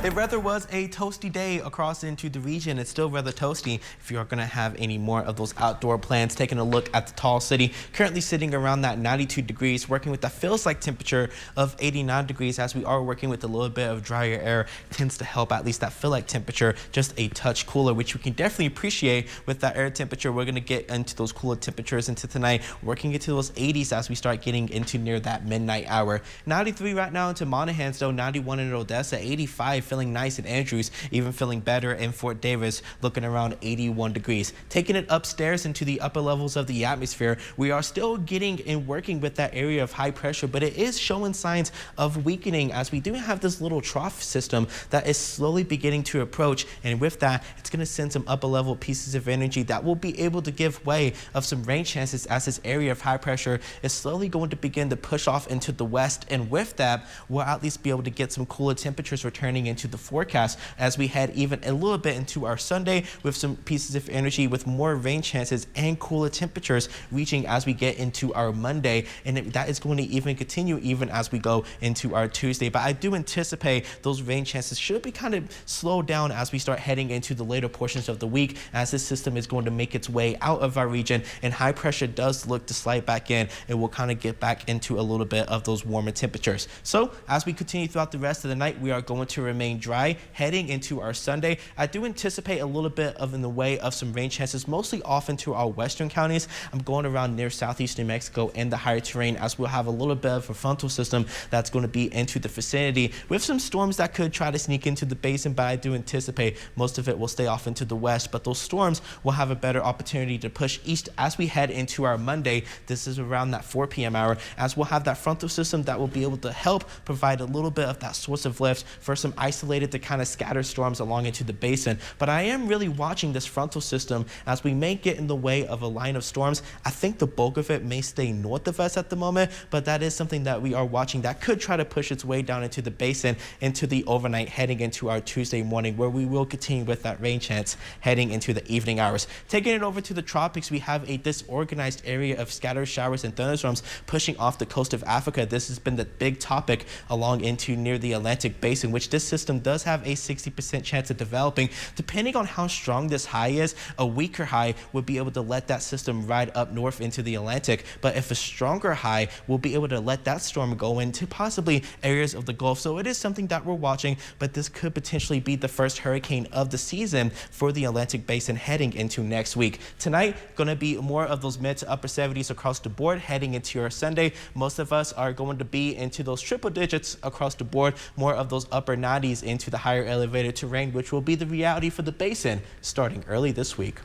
It rather was a toasty day across into the region. It's still rather toasty if you're going to have any more of those outdoor plans. Taking a look at the tall city, currently sitting around that 92 degrees, working with that feels like temperature of 89 degrees as we are working with a little bit of drier air. Tends to help at least that feel like temperature just a touch cooler, which we can definitely appreciate with that air temperature. We're going to get into those cooler temperatures into tonight, working into those 80s as we start getting into near that midnight hour. 93 right now into Monahans, though 91 in Odessa, 85 feeling nice in Andrews, even feeling better in Fort Davis, looking around 81 degrees. Taking it upstairs into the upper levels of the atmosphere, we are still getting and working with that area of high pressure, but it is showing signs of weakening as we do have this little trough system that is slowly beginning to approach, and with that, it's going to send some upper level pieces of energy that will be able to give way of some rain chances as this area of high pressure is slowly going to begin to push off into the west, and with that, we'll at least be able to get some cooler temperatures returning into the forecast as we head even a little bit into our Sunday with some pieces of energy with more rain chances and cooler temperatures reaching as we get into our Monday, and that is going to even continue even as we go into our Tuesday. But I do anticipate those rain chances should be kind of slowed down as we start heading into the later portions of the week, as this system is going to make its way out of our region and high pressure does look to slide back in, and we'll kind of get back into a little bit of those warmer temperatures. So as we continue throughout the rest of the night, we are going to remain dry heading into our Sunday. I do anticipate a little bit of in the way of some rain chances, mostly off into our western counties. I'm going around near southeast New Mexico and the higher terrain, as we'll have a little bit of a frontal system that's going to be into the vicinity with some storms that could try to sneak into the basin, but I do anticipate most of it will stay off into the west, but those storms will have a better opportunity to push east as we head into our Monday. This is around that 4 p.m. hour, as we'll have that frontal system that will be able to help provide a little bit of that source of lift for some isolated to kind of scatter storms along into the basin. But I am really watching this frontal system as we may get in the way of a line of storms. I think the bulk of it may stay north of us at the moment, but that is something that we are watching that could try to push its way down into the basin into the overnight heading into our Tuesday morning, where we will continue with that rain chance heading into the evening hours. Taking it over to the tropics, we have a disorganized area of scattered showers and thunderstorms pushing off the coast of Africa. This has been the big topic along into near the Atlantic basin, which this system does have a 60% chance of developing. Depending on how strong this high is, a weaker high would be able to let that system ride up north into the Atlantic, but if a stronger high, we'll be able to let that storm go into possibly areas of the Gulf. So it is something that we're watching, but this could potentially be the first hurricane of the season for the Atlantic basin heading into next week. Tonight, going to be more of those mid to upper 70s across the board heading into your Sunday. Most of us are going to be into those triple digits across the board, more of those upper 90s into the higher elevated terrain, which will be the reality for the basin starting early this week.